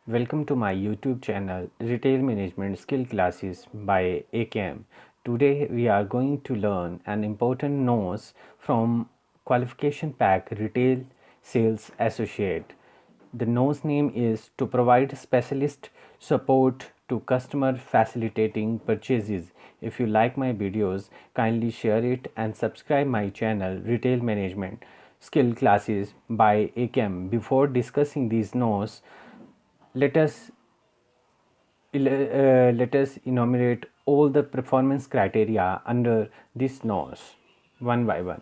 Welcome to my YouTube channel Retail Management Skill Classes by AKM. Today we are going to learn an important notes from qualification pack Retail Sales Associate. The notes name is to provide specialist support to customer facilitating purchases. If you like my videos, kindly share it and subscribe my channel Retail Management Skill Classes by AKM. Before discussing these notes, let us let us enumerate all the performance criteria under this nose one by one.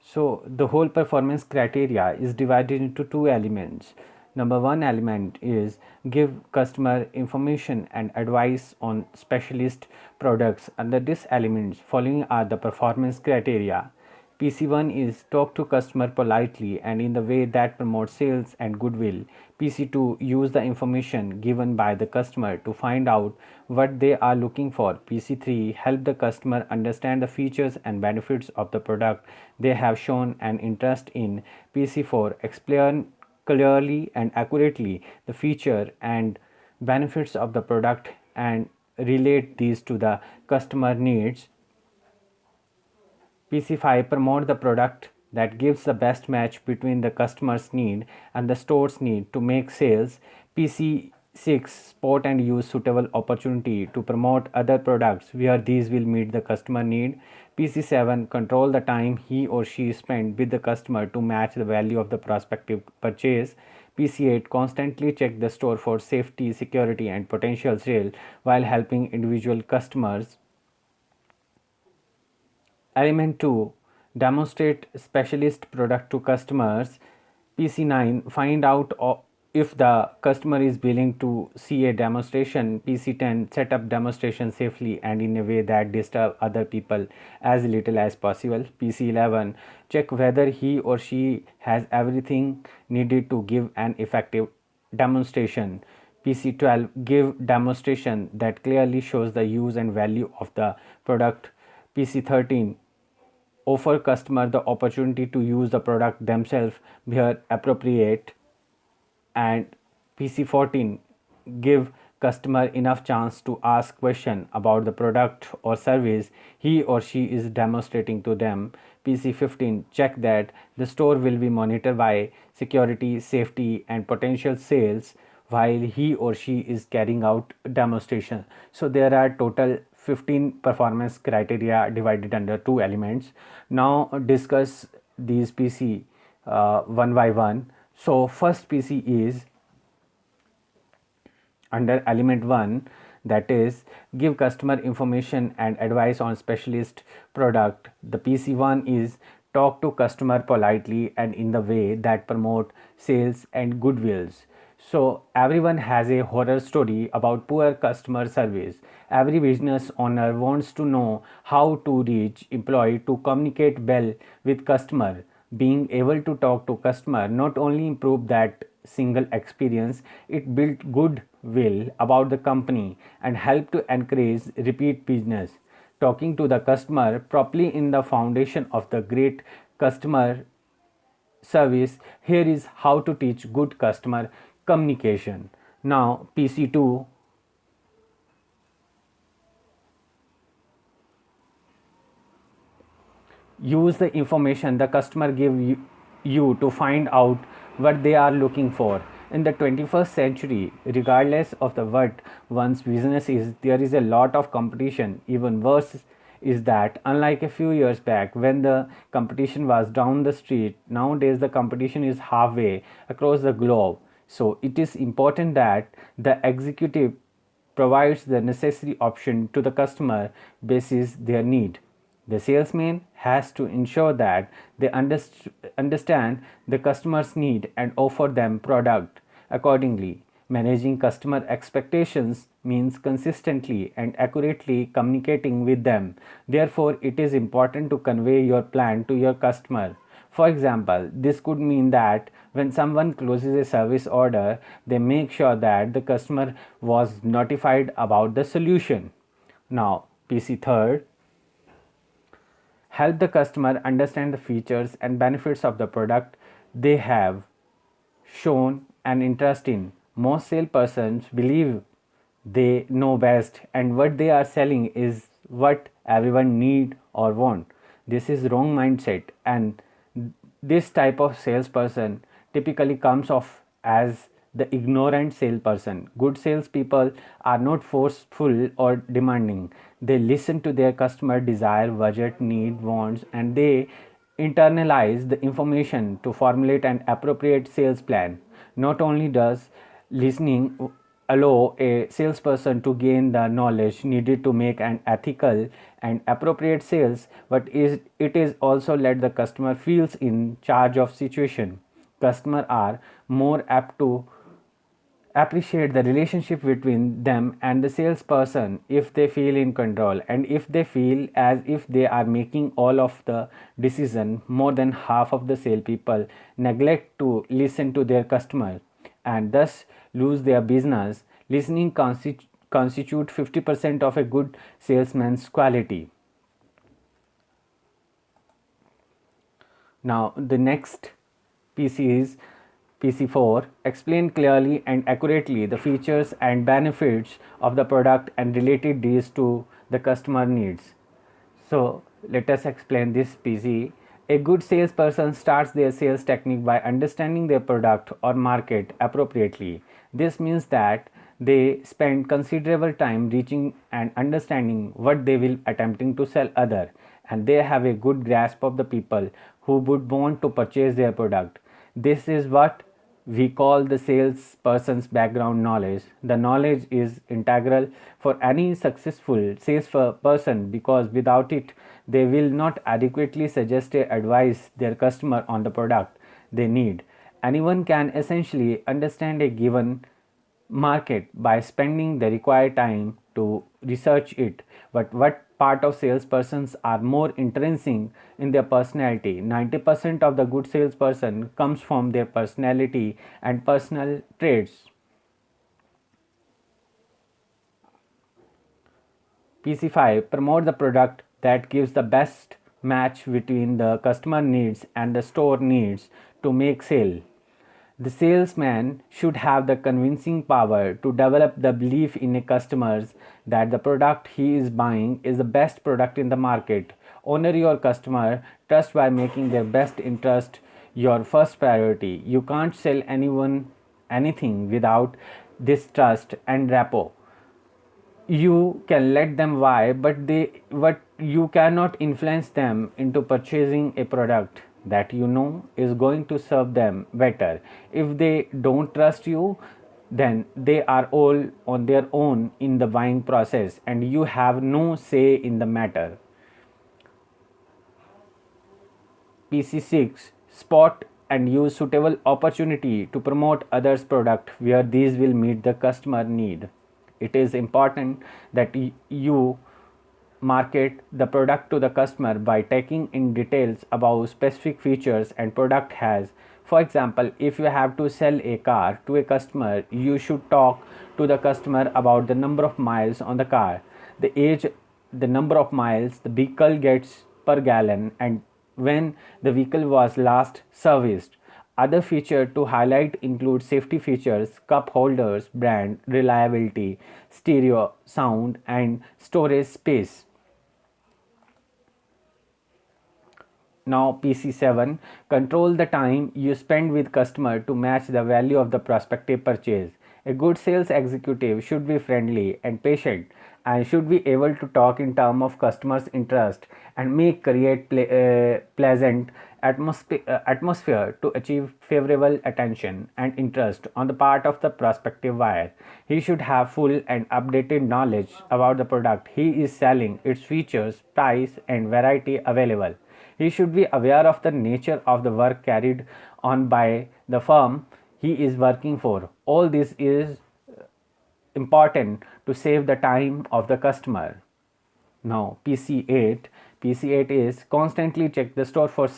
So the whole performance criteria is divided into two elements. Number one element is give customer information and advice on specialist products. Under this element, following are the performance criteria. PC1 is talk to customer politely and in the way that promotes sales and goodwill. PC2 use the information given by the customer to find out what they are looking for. PC3 help the customer understand the features and benefits of the product they have shown an interest in. PC4 explain clearly and accurately the feature and benefits of the product and relate these to the customer needs. PC5 promote the product that gives the best match between the customer's need and the store's need to make sales. PC6 spot and use suitable opportunity to promote other products where these will meet the customer need. PC7 control the time he or she spend with the customer to match the value of the prospective purchase. PC8 constantly check the store for safety, security and potential sale while helping individual customers. Element 2 demonstrate specialist product to customers. PC9 find out if the customer is willing to see a demonstration. PC10 set up demonstration safely and in a way that disturb other people as little as possible. PC11 check whether he or she has everything needed to give an effective demonstration. PC12 give demonstration that clearly shows the use and value of the product. PC13 offer customer the opportunity to use the product themselves where appropriate, and PC14 give customer enough chance to ask question about the product or service he or she is demonstrating to them. PC15 check that the store will be monitored by security, safety and potential sales while he or she is carrying out demonstration. So there are total 15 performance criteria divided under two elements. Now discuss these PC one by one. So first PC is under element 1, that is give customer information and advice on specialist product. The PC1 is talk to customer politely and in the way that promote sales and goodwills. So everyone has a horror story about poor customer service. Every business owner wants to know how to reach employee to communicate well with customer. Being able to talk to customer not only improve that single experience, it built goodwill about the company and help to encourage repeat business. Talking to the customer properly in the foundation of the great customer service. Here is how to teach good customer communication. Now PC2 use the information the customer give you to find out what they are looking for. In the 21st century, regardless of the what one's business is, there is a lot of competition. Even worse is that unlike a few years back when the competition was down the street, nowadays the competition is halfway across the globe. So it is important that the executive provides the necessary option to the customer basis their need. The salesman has to ensure that they understand the customer's need and offer them product accordingly. Managing customer expectations means consistently and accurately communicating with them. Therefore, it is important to convey your plan to your customer. For example, this could mean that when someone closes a service order, they make sure that the customer was notified about the solution. Now, PC third help the customer understand the features and benefits of the product they have shown an interest in. Most salespersons believe they know best and what they are selling is what everyone need or want. This is wrong mindset, and this type of salesperson typically comes off as the ignorant salesperson. Good salespeople are not forceful or demanding. They listen to their customer desire, budget, need, wants, and they internalize the information to formulate an appropriate sales plan. Not only does listening allow a salesperson to gain the knowledge needed to make an ethical and appropriate sales, but it is also let the customer feels in charge of situation. Customers are more apt to appreciate the relationship between them and the salesperson if they feel in control and if they feel as if they are making all of the decision. More than half of the salespeople neglect to listen to their customers and thus lose their business. Listening constitute 50% of a good salesman's quality. Now the next PC is PC4. Explain clearly and accurately the features and benefits of the product and related these to the customer needs. So let us explain this PC. A good salesperson starts their sales technique by understanding their product or market appropriately. This means that they spend considerable time reaching and understanding what they will attempting to sell other, and they have a good grasp of the people who would want to purchase their product. This is what we call the salesperson's background knowledge. The knowledge is integral for any successful salesperson because without it, they will not adequately suggest a advise their customer on the product they need. Anyone can essentially understand a given market by spending the required time to research it. But what part of salespersons are more intrinsic in their personality? 90% of the good salesperson comes from their personality and personal traits. PC5 promote the product that gives the best match between the customer needs and the store needs to make sale. The salesman should have the convincing power to develop the belief in a customer's that the product he is buying is the best product in the market. Honor your customer trust by making their best interest your first priority. You can't sell anyone anything without this trust and rapport. You can let them buy, but you cannot influence them into purchasing a product that you know is going to serve them better. If they don't trust you, then they are all on their own in the buying process and you have no say in the matter. PC6 spot and use suitable opportunity to promote others product where these will meet the customer need. It is important that you market the product to the customer by taking in details about specific features and product has. For example, if you have to sell a car to a customer, you should talk to the customer about the number of miles on the car, the age, the number of miles the vehicle gets per gallon, and when the vehicle was last serviced. Other features to highlight include safety features, cup holders, brand, reliability, stereo, sound, and storage space. Now PC7 control the time you spend with customer to match the value of the prospective purchase. A good sales executive should be friendly and patient and should be able to talk in terms of customers' interest and make create pleasant atmosphere to achieve favorable attention and interest on the part of the prospective buyer. He should have full and updated knowledge about the product he is selling, its features, price, and variety available. He should be aware of the nature of the work carried on by the firm he is working for. All this is important to save the time of the customer. Now PC8 is constantly check the store for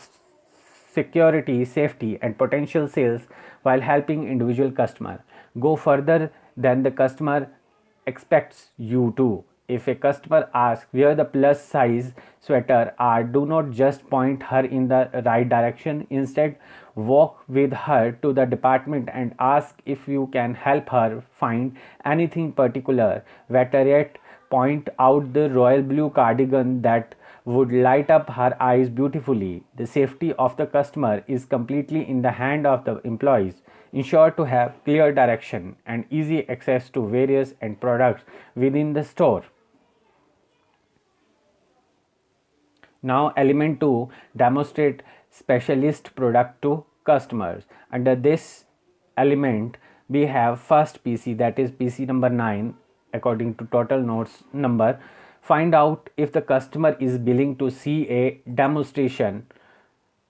security, safety, and potential sales while helping individual customer. Go further than the customer expects you to. If a customer asks where the plus size sweater are, do not just point her in the right direction. Instead, walk with her to the department and ask if you can help her find anything particular. Better yet, point out the royal blue cardigan that would light up her eyes beautifully. The safety of the customer is completely in the hand of the employees. Ensure to have clear direction and easy access to various end products within the store. Now element 2, demonstrate specialist product to customers. Under this element we have first PC, that is PC number 9 according to total notes number. Find out if the customer is willing to see a demonstration.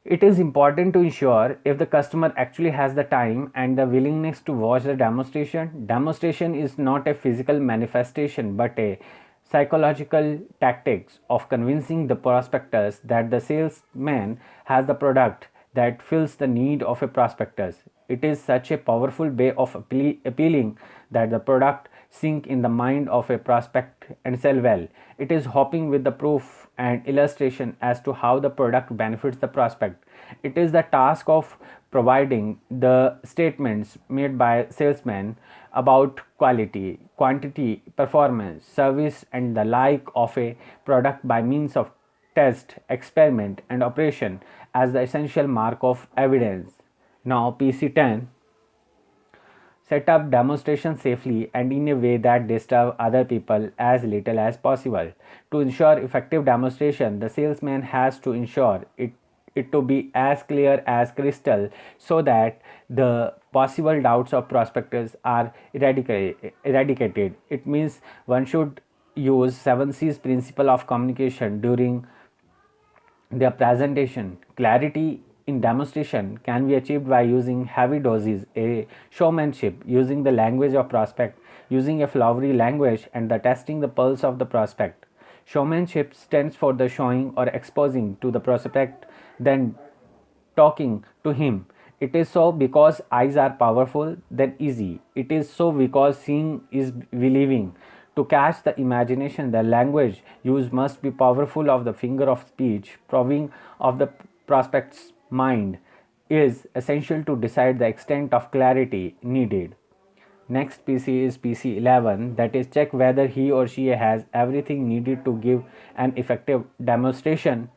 It is important to ensure if the customer actually has the time and the willingness to watch the demonstration. Demonstration is not a physical manifestation but a psychological tactics of convincing the prospectus that the salesman has the product that fills the need of a prospectus. It is such a powerful way of appealing that the product sink in the mind of a prospect and sell well. It is hopping with the proof and illustration as to how the product benefits the prospect. It is the task of providing the statements made by salesmen about quality, quantity, performance, service, and the like of a product by means of test, experiment, and operation as the essential mark of evidence. Now, PC10, set up demonstrations safely and in a way that disturb other people as little as possible. To ensure effective demonstration, the salesman has to ensure it to be as clear as crystal so that the possible doubts of prospectors are eradicated. It means one should use 7 C's principle of communication during their presentation. Clarity in demonstration can be achieved by using heavy doses, a showmanship, using the language of prospect, using a flowery language, and the testing the pulse of the prospect. Showmanship stands for the showing or exposing to the prospect, then talking to him. It is so because eyes are powerful, then easy. It is so because seeing is believing. To catch the imagination, the language used must be powerful of the finger of speech, probing of the prospect's mind is essential to decide the extent of clarity needed. Next PC is PC 11, that is check whether he or she has everything needed to give an effective demonstration.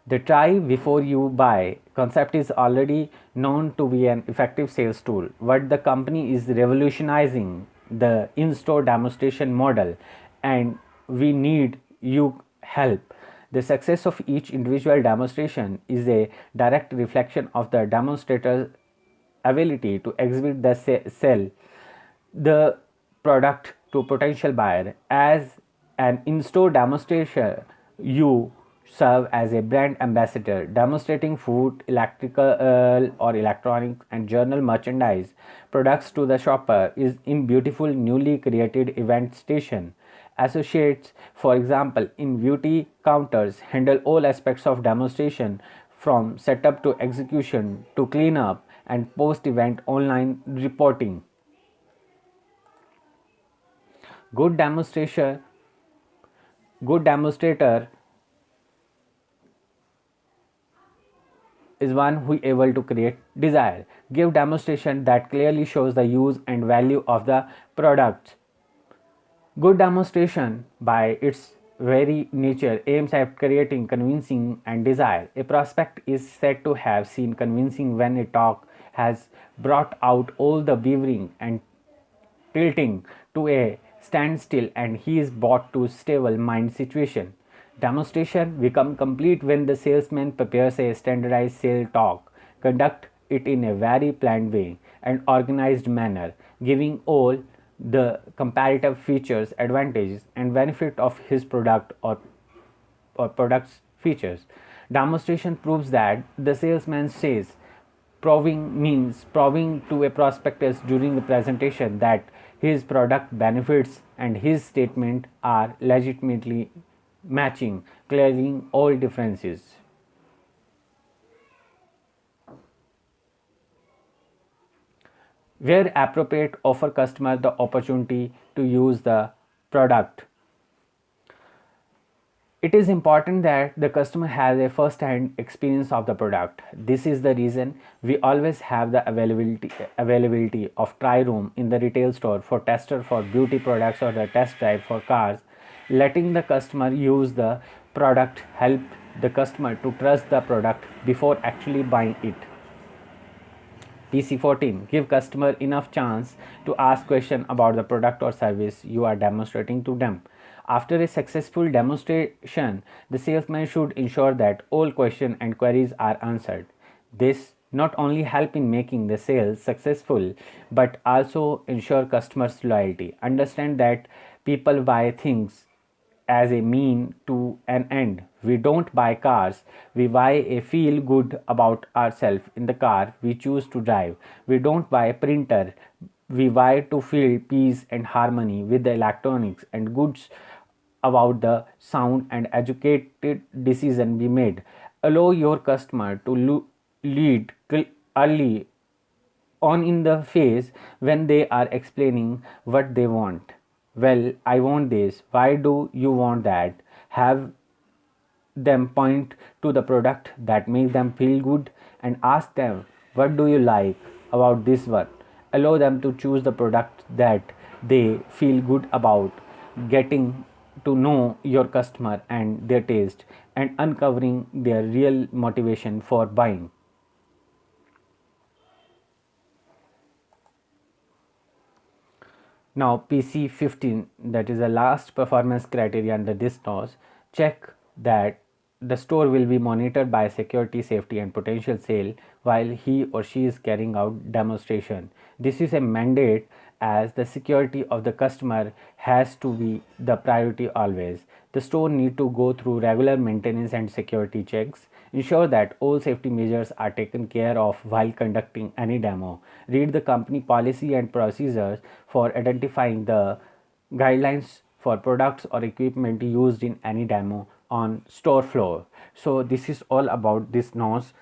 The try before you buy concept is already known to be an effective sales tool. What the company is revolutionizing the in-store demonstration model, and we need you help. The success of each individual demonstration is a direct reflection of the demonstrator's ability to exhibit the sell the product to potential buyer. As an in-store demonstration, you serve as a brand ambassador, demonstrating food, electrical or electronics and journal merchandise products to the shopper is in beautiful newly created event station. Associates, for example, in beauty counters handle all aspects of demonstration from setup to execution to cleanup and post-event online reporting. Good demonstration good demonstrator is one who is able to create desire. Give demonstration that clearly shows the use and value of the products. Good demonstration, by its very nature, aims at creating convincing and desire. A prospect is said to have seen convincing when a talk has brought out all the beavering and tilting to a standstill and he is brought to stable mind situation. Demonstration become complete when the salesman prepares a standardized sale talk, conduct it in a very planned way and organized manner, giving all the comparative features, advantages, and benefit of his product or product's features. Demonstration proves that the salesman says. Proving means proving to a prospectus during the presentation that his product benefits and his statement are legitimately matching, clearing all differences. Where appropriate, offer customer the opportunity to use the product. It is important that the customer has a first-hand experience of the product. This is the reason we always have the availability of try room in the retail store for tester for beauty products or the test drive for cars. Letting the customer use the product help the customer to trust the product before actually buying it. PC14, give customer enough chance to ask question about the product or service you are demonstrating to them. After a successful demonstration, the salesman should ensure that all questions and queries are answered. This not only help in making the sales successful but also ensure customers loyalty. Understand that people buy things as a mean to an end. We don't buy cars, we buy a feel good about ourselves in the car we choose to drive. We don't buy a printer, we buy to feel peace and harmony with the electronics and goods about the sound and educated decision we made. Allow your customer to lead early on in the phase when they are explaining what they want. Well, I want this. Why do you want that? Have them point to the product that makes them feel good and ask them, what do you like about this one? Allow them to choose the product that they feel good about. Getting to know your customer and their taste and uncovering their real motivation for buying. Now PC15, that is the last performance criteria under this nose, check that the store will be monitored by security, safety and potential sale while he or she is carrying out demonstration. This is a mandate as the security of the customer has to be the priority always. The store need to go through regular maintenance and security checks. Ensure that all safety measures are taken care of while conducting any demo. Read the company policy and procedures for identifying the guidelines for products or equipment used in any demo on store floor. So this is all about this NOS.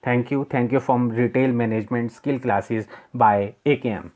Thank you from Retail Management Skill Classes by AKM.